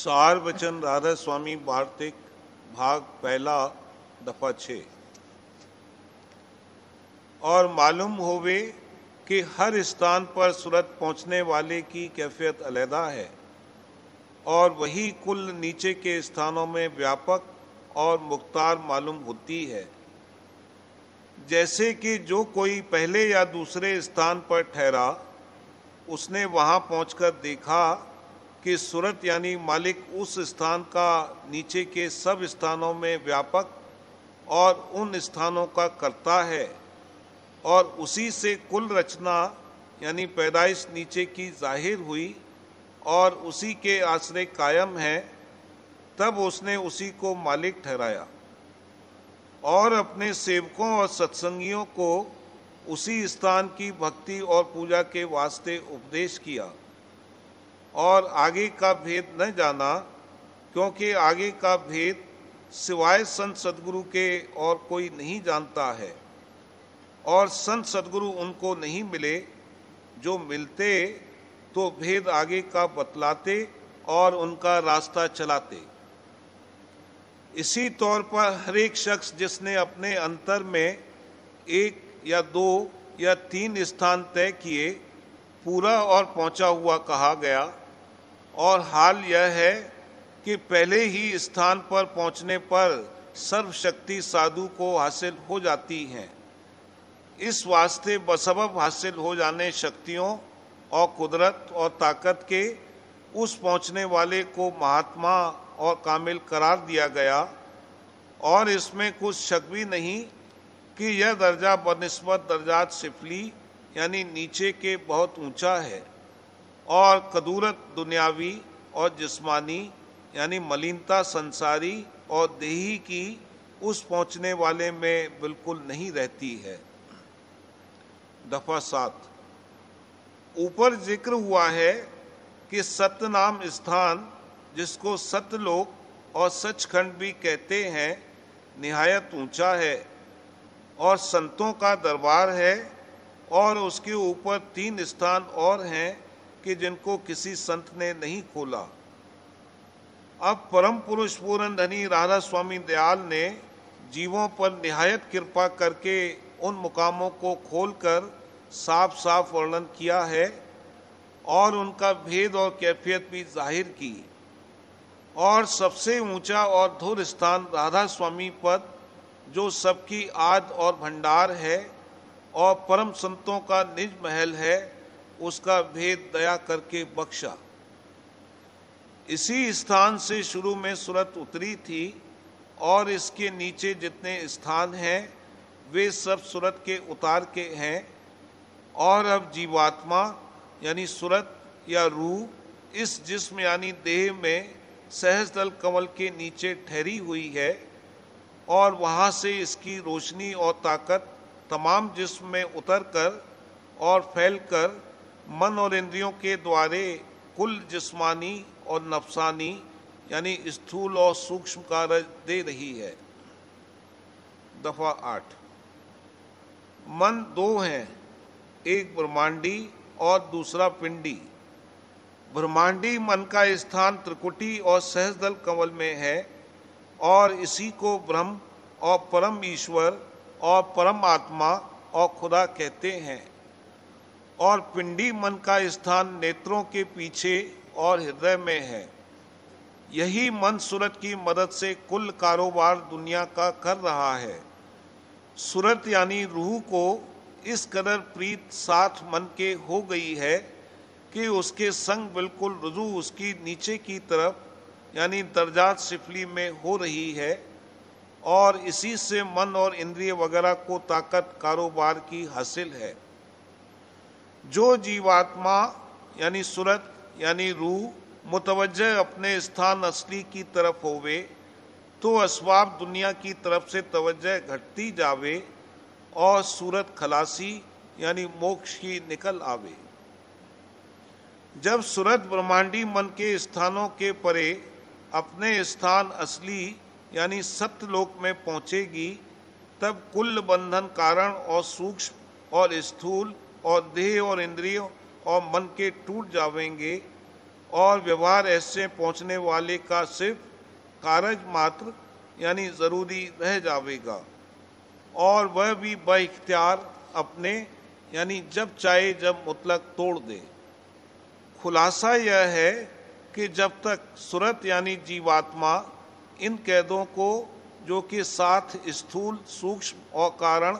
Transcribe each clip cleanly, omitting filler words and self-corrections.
सार वचन राधा स्वामी वार्तिक भाग पहला दफा 6। और मालूम होवे कि हर स्थान पर सूरत पहुँचने वाले की कैफियत अलहदा है और वही कुल नीचे के स्थानों में व्यापक और मुख्तार मालूम होती है। जैसे कि जो कोई पहले या दूसरे स्थान पर ठहरा, उसने वहाँ पहुंचकर देखा कि सूरत यानी मालिक उस स्थान का नीचे के सब स्थानों में व्यापक और उन स्थानों का कर्ता है और उसी से कुल रचना यानी पैदाइश नीचे की जाहिर हुई और उसी के आश्रय कायम है। तब उसने उसी को मालिक ठहराया और अपने सेवकों और सत्संगियों को उसी स्थान की भक्ति और पूजा के वास्ते उपदेश किया और आगे का भेद न जाना, क्योंकि आगे का भेद सिवाय संत सदगुरु के और कोई नहीं जानता है और संत सदगुरु उनको नहीं मिले। जो मिलते तो भेद आगे का बतलाते और उनका रास्ता चलाते। इसी तौर पर हर एक शख्स जिसने अपने अंतर में एक या दो या तीन स्थान तय किए, पूरा और पहुंचा हुआ कहा गया। और हाल यह है कि पहले ही स्थान पर पहुंचने पर सर्वशक्ति साधु को हासिल हो जाती हैं। इस वास्ते बसबब हासिल हो जाने शक्तियों और कुदरत और ताकत के उस पहुंचने वाले को महात्मा और कामिल करार दिया गया। और इसमें कुछ शक भी नहीं कि यह दर्जा बनिस्बत दर्जात सिफली यानी नीचे के बहुत ऊंचा है और कदूरत दुनियावी और जिस्मानी यानी मलिनता संसारी और देही की उस पहुंचने वाले में बिल्कुल नहीं रहती है। दफा 7। ऊपर जिक्र हुआ है कि सत्य नाम स्थान, जिसको सत्यलोक और सचखंड भी कहते हैं, निहायत ऊंचा है और संतों का दरबार है। और उसके ऊपर 3 स्थान और हैं कि जिनको किसी संत ने नहीं खोला। अब परम पुरुष पूर्ण धनी राधा स्वामी दयाल ने जीवों पर निहायत कृपा करके उन मुकामों को खोलकर साफ साफ वर्णन किया है और उनका भेद और कैफियत भी जाहिर की। और सबसे ऊंचा और धुर स्थान राधा स्वामी पद, जो सबकी आद और भंडार है और परम संतों का निज महल है, उसका भेद दया करके बख्शा। इसी स्थान से शुरू में सूरत उतरी थी और इसके नीचे जितने स्थान हैं वे सब सूरत के उतार के हैं। और अब जीवात्मा यानी सूरत या रूह इस जिस्म यानी देह में सहस्त्रदल कमल के नीचे ठहरी हुई है और वहाँ से इसकी रोशनी और ताकत तमाम जिस्म में उतरकर और फैलकर मन और इंद्रियों के द्वारे कुल जिस्मानी और नफसानी यानी स्थूल और सूक्ष्म कार्य दे रही है। दफा 8। मन 2 हैं, एक ब्रह्मांडी और दूसरा पिंडी। ब्रह्मांडी मन का स्थान त्रिकुटी और सहस्त्रदल कमल में है और इसी को ब्रह्म और परम ईश्वर और परम आत्मा और खुदा कहते हैं। और पिंडी मन का स्थान नेत्रों के पीछे और हृदय में है। यही मन सूरत की मदद से कुल कारोबार दुनिया का कर रहा है। सूरत यानी रूह को इस कदर प्रीत साथ मन के हो गई है कि उसके संग बिल्कुल रुजू उसकी नीचे की तरफ यानी दर्जात सिफली में हो रही है और इसी से मन और इंद्रिय वगैरह को ताकत कारोबार की हासिल है। जो जीवात्मा यानी सूरत यानी रूह मुतवज्जह अपने स्थान असली की तरफ होवे तो असबाब दुनिया की तरफ से तवज्जह घटती जावे और सूरत खलासी यानी मोक्ष की निकल आवे। जब सूरत ब्रह्मांडी मन के स्थानों के परे अपने स्थान असली यानी सत्यलोक में पहुंचेगी, तब कुल बंधन कारण और सूक्ष्म और स्थूल और देह और इंद्रियों और मन के टूट जावेंगे और व्यवहार ऐसे पहुंचने वाले का सिर्फ कारज मात्र यानी जरूरी रह जाएगा, और वह भी बइख्तियार अपने यानी जब चाहे जब मुतलक तोड़ दे। खुलासा यह है कि जब तक सूरत यानी जीवात्मा इन कैदों को, जो कि साथ स्थूल सूक्ष्म और कारण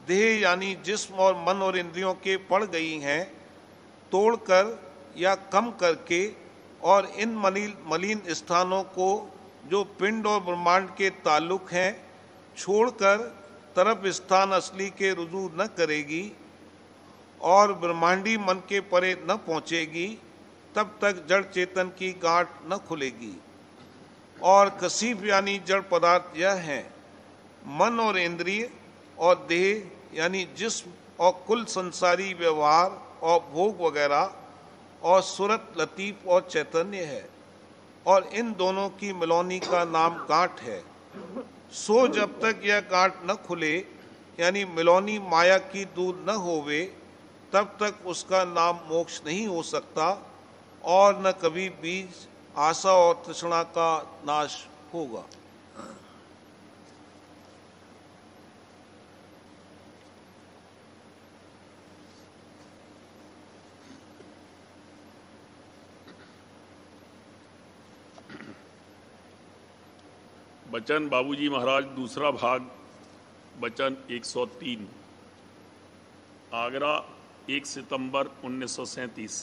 देह यानी जिस्म और मन और इंद्रियों के पड़ गई हैं, तोड़कर या कम करके, और इन मलिन स्थानों को जो पिंड और ब्रह्मांड के ताल्लुक हैं छोड़कर तरफ स्थान असली के रुजू न करेगी और ब्रह्मांडी मन के परे न पहुँचेगी, तब तक जड़ चेतन की गांठ न खुलेगी। और कसीफ यानी जड़ पदार्थ यह है, मन और इंद्रिय और देह यानी जिस्म और कुल संसारी व्यवहार और भोग वगैरह, और सूरत लतीफ और चैतन्य है, और इन दोनों की मिलौनी का नाम गांठ है। सो जब तक यह गांठ न खुले यानी मिलौनी माया की दूर न होवे, तब तक उसका नाम मोक्ष नहीं हो सकता, और न कभी बीज आशा और तृष्णा का नाश होगा। बचन बाबूजी महाराज, दूसरा भाग, बचन 103। आगरा 1 सितंबर 1937।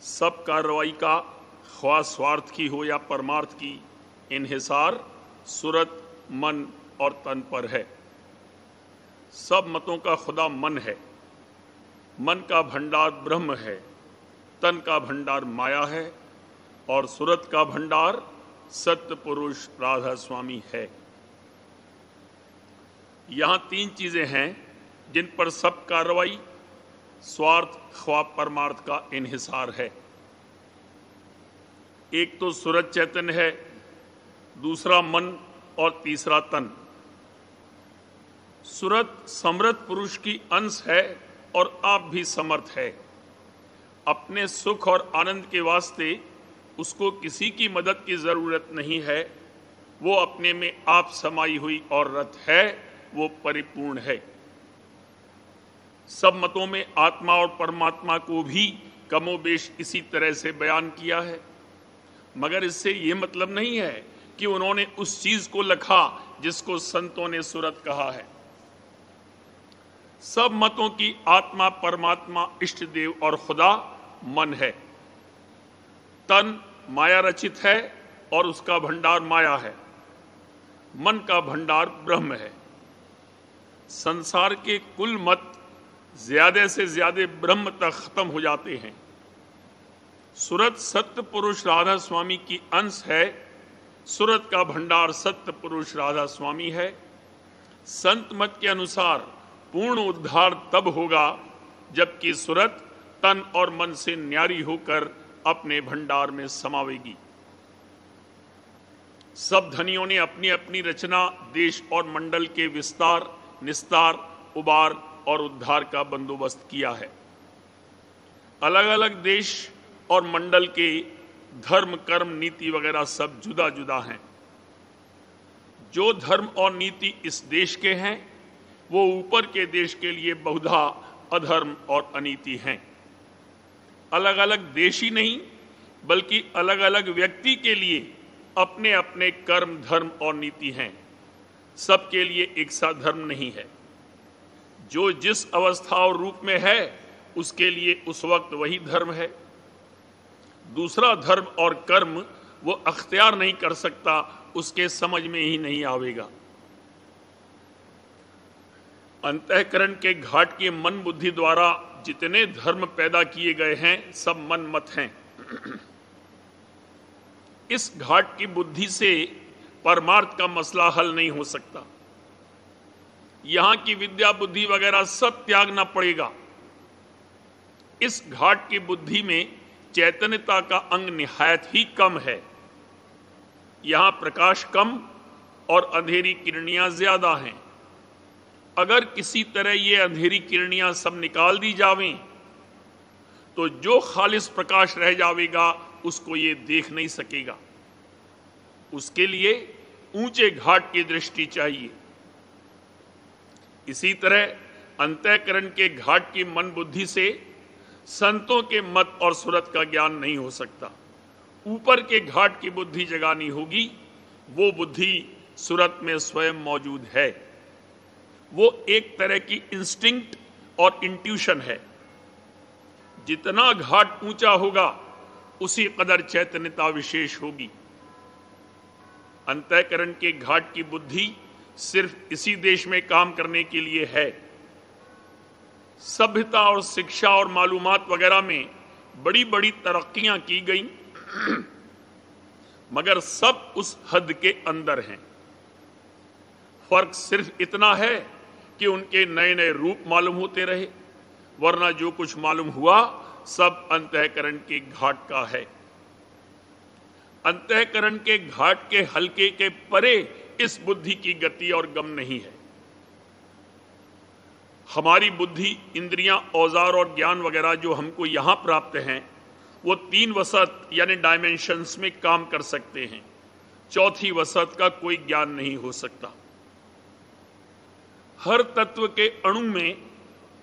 सब कार्रवाई का, ख्वाह स्वार्थ की हो या परमार्थ की, इन्हिसार सूरत, मन और तन पर है। सब मतों का खुदा मन है। मन का भंडार ब्रह्म है, तन का भंडार माया है, और सूरत का भंडार सत्य पुरुष राधा स्वामी है। यहां 3 चीजें हैं जिन पर सब कार्रवाई, स्वार्थ, ख्वाह परमार्थ का इन्हिसार है। एक तो सूरत चैतन्य है, दूसरा मन और तीसरा तन। सूरत समर्थ पुरुष की अंश है और आप भी समर्थ है। अपने सुख और आनंद के वास्ते उसको किसी की मदद की जरूरत नहीं है। वो अपने में आप समाई हुई और रत है, वो परिपूर्ण है। सब मतों में आत्मा और परमात्मा को भी कमोबेश इसी तरह से बयान किया है, मगर इससे ये मतलब नहीं है कि उन्होंने उस चीज को लिखा जिसको संतों ने सूरत कहा है। सब मतों की आत्मा, परमात्मा, इष्ट देव और खुदा मन है। तन माया रचित है और उसका भंडार माया है। मन का भंडार ब्रह्म है। संसार के कुल मत ज्यादा से ज्यादा ब्रह्म तक खत्म हो जाते हैं। सूरत सत्य पुरुष राधा स्वामी की अंश है। सूरत का भंडार सत्य पुरुष राधा स्वामी है। संत मत के अनुसार पूर्ण उद्धार तब होगा जबकि सूरत तन और मन से न्यारी होकर अपने भंडार में समावेगी। सब धनियों ने अपनी अपनी रचना, देश और मंडल के विस्तार, निस्तार, उबार और उद्धार का बंदोबस्त किया है। अलग अलग देश और मंडल के धर्म, कर्म, नीति वगैरह सब जुदा जुदा हैं। जो धर्म और नीति इस देश के हैं वो ऊपर के देश के लिए बहुधा अधर्म और अनीति हैं। अलग अलग देश ही नहीं बल्कि अलग अलग व्यक्ति के लिए अपने अपने कर्म, धर्म और नीति हैं। सबके लिए एक सा धर्म नहीं है। जो जिस अवस्था और रूप में है उसके लिए उस वक्त वही धर्म है। दूसरा धर्म और कर्म वो अख्तियार नहीं कर सकता, उसके समझ में ही नहीं आवेगा। अंतःकरण के घाट के मन बुद्धि द्वारा जितने धर्म पैदा किए गए हैं सब मन मत हैं। इस घाट की बुद्धि से परमार्थ का मसला हल नहीं हो सकता। यहां की विद्या, बुद्धि वगैरह सब त्यागना पड़ेगा। इस घाट की बुद्धि में चैतन्यता का अंग निहायत ही कम है। यहां प्रकाश कम और अंधेरी किरणियां ज्यादा हैं। अगर किसी तरह ये अंधेरी किरणियां सब निकाल दी जावें तो जो खालिस प्रकाश रह जाएगा उसको ये देख नहीं सकेगा। उसके लिए ऊंचे घाट की दृष्टि चाहिए। इसी तरह अंतःकरण के घाट की मन बुद्धि से संतों के मत और सूरत का ज्ञान नहीं हो सकता। ऊपर के घाट की बुद्धि जगानी होगी। वो बुद्धि सूरत में स्वयं मौजूद है। वो एक तरह की इंस्टिंक्ट और इंट्यूशन है। जितना घाट ऊंचा होगा उसी कदर चैतन्यता विशेष होगी। अंतःकरण के घाट की बुद्धि सिर्फ इसी देश में काम करने के लिए है। सभ्यता और शिक्षा और मालूमात वगैरह में बड़ी बड़ी तरक्कियां की गई, मगर सब उस हद के अंदर हैं। फर्क सिर्फ इतना है कि उनके नए नए रूप मालूम होते रहे, वरना जो कुछ मालूम हुआ सब अंतःकरण के घाट का है। अंतःकरण के घाट के हल्के के परे इस बुद्धि की गति और गम नहीं है। हमारी बुद्धि, इंद्रियां, औजार और ज्ञान वगैरह जो हमको यहां प्राप्त हैं, वो 3 वसत यानी डायमेंशंस में काम कर सकते हैं। चौथी वसत का कोई ज्ञान नहीं हो सकता। हर तत्व के अणु में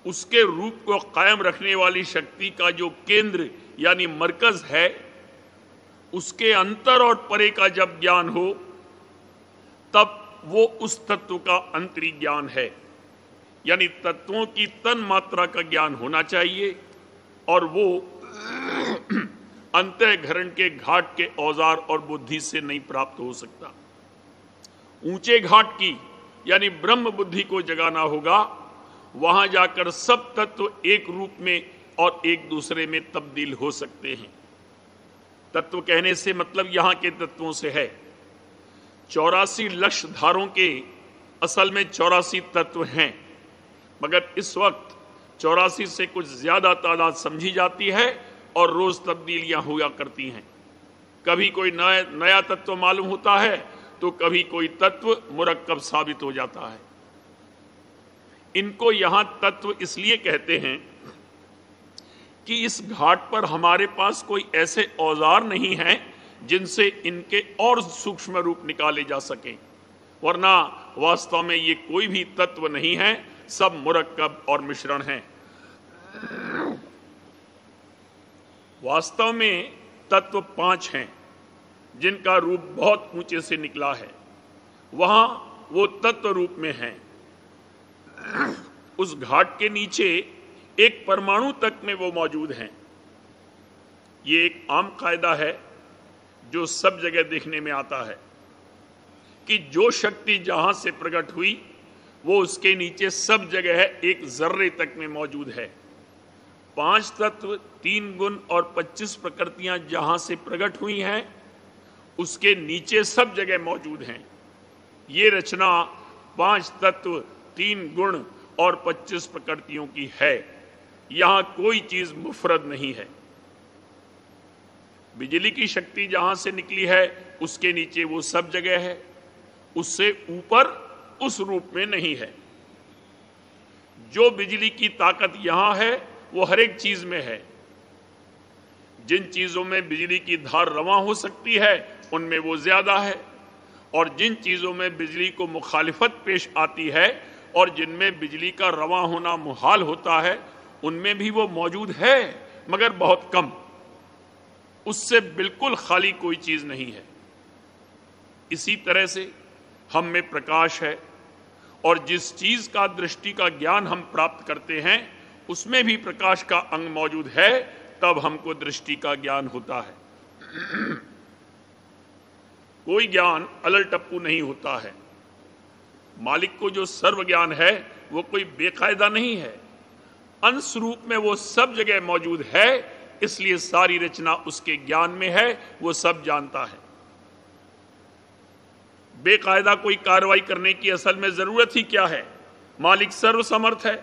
उसके रूप को कायम रखने वाली शक्ति का जो केंद्र यानी मरकज है, उसके अंतर और परे का जब ज्ञान हो तब वो उस तत्व का अंतरी ज्ञान है। यानी तत्वों की तन मात्रा का ज्ञान होना चाहिए और वो अंतःकरण के घाट के औजार और बुद्धि से नहीं प्राप्त हो सकता। ऊंचे घाट की यानी ब्रह्म बुद्धि को जगाना होगा। वहां जाकर सब तत्व एक रूप में और एक दूसरे में तब्दील हो सकते हैं। तत्व कहने से मतलब यहां के तत्वों से है। 84 लक्ष धारों के असल में 84 तत्व हैं, मगर इस वक्त 84 से कुछ ज्यादा तादाद समझी जाती है और रोज तब्दीलियां हुआ करती हैं। कभी कोई नया तत्व मालूम होता है तो कभी कोई तत्व मुरक्कब साबित हो जाता है। इनको यहां तत्व इसलिए कहते हैं कि इस घाट पर हमारे पास कोई ऐसे औजार नहीं हैं जिनसे इनके और सूक्ष्म रूप निकाले जा सकें, वरना वास्तव में ये कोई भी तत्व नहीं है, सब मुरक्कब और मिश्रण हैं। वास्तव में तत्व 5 हैं जिनका रूप बहुत ऊंचे से निकला है। वहां वो तत्व रूप में हैं। उस घाट के नीचे एक परमाणु तक में वो मौजूद हैं। ये एक आम कायदा है जो सब जगह देखने में आता है कि जो शक्ति जहां से प्रकट हुई वो उसके नीचे सब जगह है, एक जर्रे तक में मौजूद है। 5 तत्व, 3 गुण और 25 प्रकृतियां जहां से प्रकट हुई हैं उसके नीचे सब जगह मौजूद हैं। ये रचना 5 तत्व, 3 गुण और 25 प्रकृतियों की है। यहां कोई चीज मुफरद नहीं है। बिजली की शक्ति जहां से निकली है उसके नीचे वो सब जगह है, उससे ऊपर उस रूप में नहीं है। जो बिजली की ताकत यहां है वो हर एक चीज में है। जिन चीजों में बिजली की धार रवां हो सकती है उनमें वो ज्यादा है, और जिन चीजों में बिजली को मुखालिफत पेश आती है और जिनमें बिजली का रवां होना मुहाल होता है उनमें भी वो मौजूद है, मगर बहुत कम। उससे बिल्कुल खाली कोई चीज नहीं है। इसी तरह से हम में प्रकाश है, और जिस चीज का दृष्टि का ज्ञान हम प्राप्त करते हैं उसमें भी प्रकाश का अंग मौजूद है, तब हमको दृष्टि का ज्ञान होता है। कोई ज्ञान अलल टप्पू नहीं होता है। मालिक को जो सर्व ज्ञान है वो कोई बेकायदा नहीं है। अंश रूप में वो सब जगह मौजूद है, इसलिए सारी रचना उसके ज्ञान में है, वो सब जानता है। बेकायदा कोई कार्रवाई करने की असल में जरूरत ही क्या है? मालिक सर्वसमर्थ है।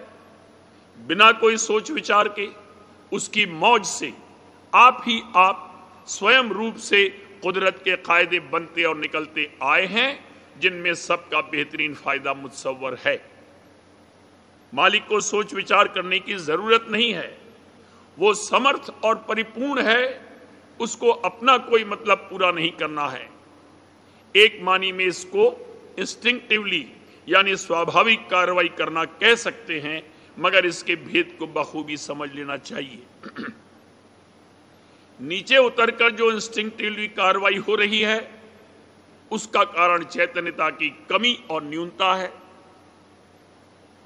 बिना कोई सोच विचार के उसकी मौज से आप ही आप स्वयं रूप से कुदरत के कायदे बनते और निकलते आए हैं, जिनमें सबका बेहतरीन फायदा मुतसव्वर है। मालिक को सोच विचार करने की जरूरत नहीं है। वो समर्थ और परिपूर्ण है, उसको अपना कोई मतलब पूरा नहीं करना है। एक मानी में इसको इंस्टिंक्टिवली यानी स्वाभाविक कार्रवाई करना कह सकते हैं, मगर इसके भेद को बखूबी समझ लेना चाहिए। नीचे उतरकर जो इंस्टिंक्टिवली कार्रवाई हो रही है उसका कारण चैतन्यता की कमी और न्यूनता है।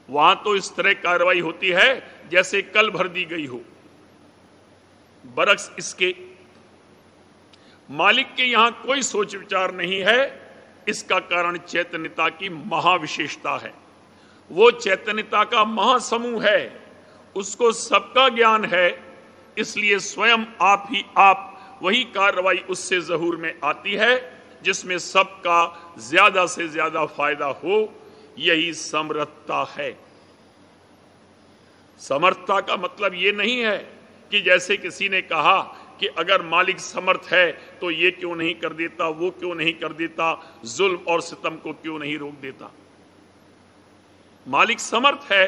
वहां तो इस तरह कार्रवाई होती है जैसे कल भर दी गई हो। बरक्स इसके मालिक के यहां कोई सोच विचार नहीं है। इसका कारण चैतन्यता की महाविशेषता है। वो चैतन्यता का महासमूह है, उसको सबका ज्ञान है, इसलिए स्वयं आप वही कार्रवाई उससे ज़हूर में आती है जिसमें सबका ज्यादा से ज्यादा फायदा हो। यही समर्थता है। समर्थता का मतलब ये नहीं है कि जैसे किसी ने कहा कि अगर मालिक समर्थ है तो ये क्यों नहीं कर देता, वो क्यों नहीं कर देता, जुल्म और सितम को क्यों नहीं रोक देता। मालिक समर्थ है,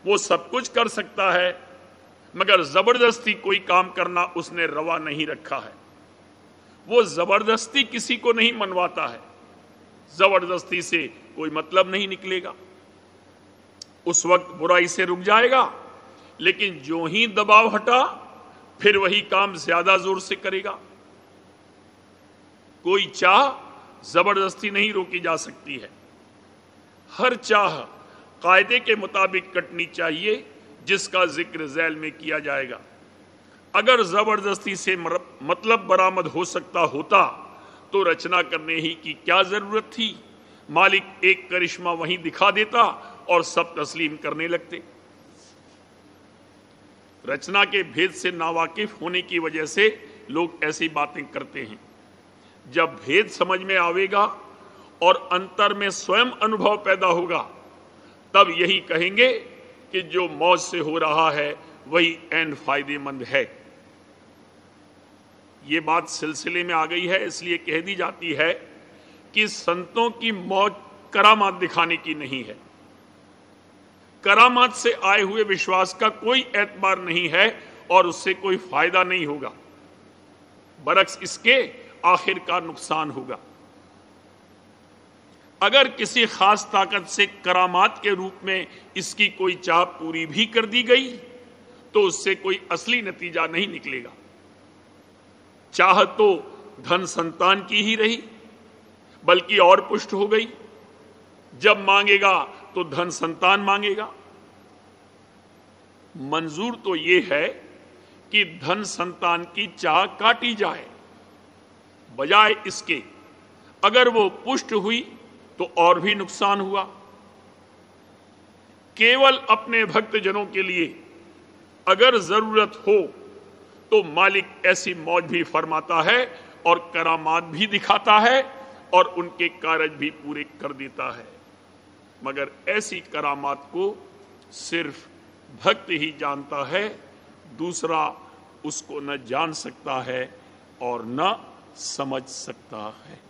वो सब कुछ कर सकता है, मगर जबरदस्ती कोई काम करना उसने रवा नहीं रखा है। वो जबरदस्ती किसी को नहीं मनवाता है। जबरदस्ती से कोई मतलब नहीं निकलेगा। उस वक्त बुराई से रुक जाएगा, लेकिन जो ही दबाव हटा फिर वही काम ज्यादा जोर से करेगा। कोई चाह जबरदस्ती नहीं रोकी जा सकती है। हर चाह कायदे के मुताबिक कटनी चाहिए, जिसका जिक्र झैल में किया जाएगा। अगर जबरदस्ती से मतलब बरामद हो सकता होता तो रचना करने ही की क्या जरूरत थी। मालिक एक करिश्मा वहीं दिखा देता और सब तस्लीम करने लगते। रचना के भेद से नावाकिफ होने की वजह से लोग ऐसी बातें करते हैं। जब भेद समझ में आवेगा और अंतर में स्वयं अनुभव पैदा होगा, तब यही कहेंगे कि जो मौज से हो रहा है वही ऐन फायदेमंद है। ये बात सिलसिले में आ गई है, इसलिए कह दी जाती है कि संतों की मौज करामात दिखाने की नहीं है। करामात से आए हुए विश्वास का कोई एतबार नहीं है और उससे कोई फायदा नहीं होगा, बरक्स इसके आखिरकार नुकसान होगा। अगर किसी खास ताकत से करामात के रूप में इसकी कोई चाह पूरी भी कर दी गई तो उससे कोई असली नतीजा नहीं निकलेगा। चाह तो धन संतान की ही रही, बल्कि और पुष्ट हो गई। जब मांगेगा तो धन संतान मांगेगा। मंजूर तो यह है कि धन संतान की चाह काटी जाए, बजाय इसके अगर वो पुष्ट हुई तो और भी नुकसान हुआ। केवल अपने भक्तजनों के लिए अगर जरूरत हो तो मालिक ऐसी मौज भी फरमाता है और करामात भी दिखाता है और उनके कार्य भी पूरे कर देता है, मगर ऐसी करामात को सिर्फ भक्त ही जानता है, दूसरा उसको न जान सकता है और न समझ सकता है।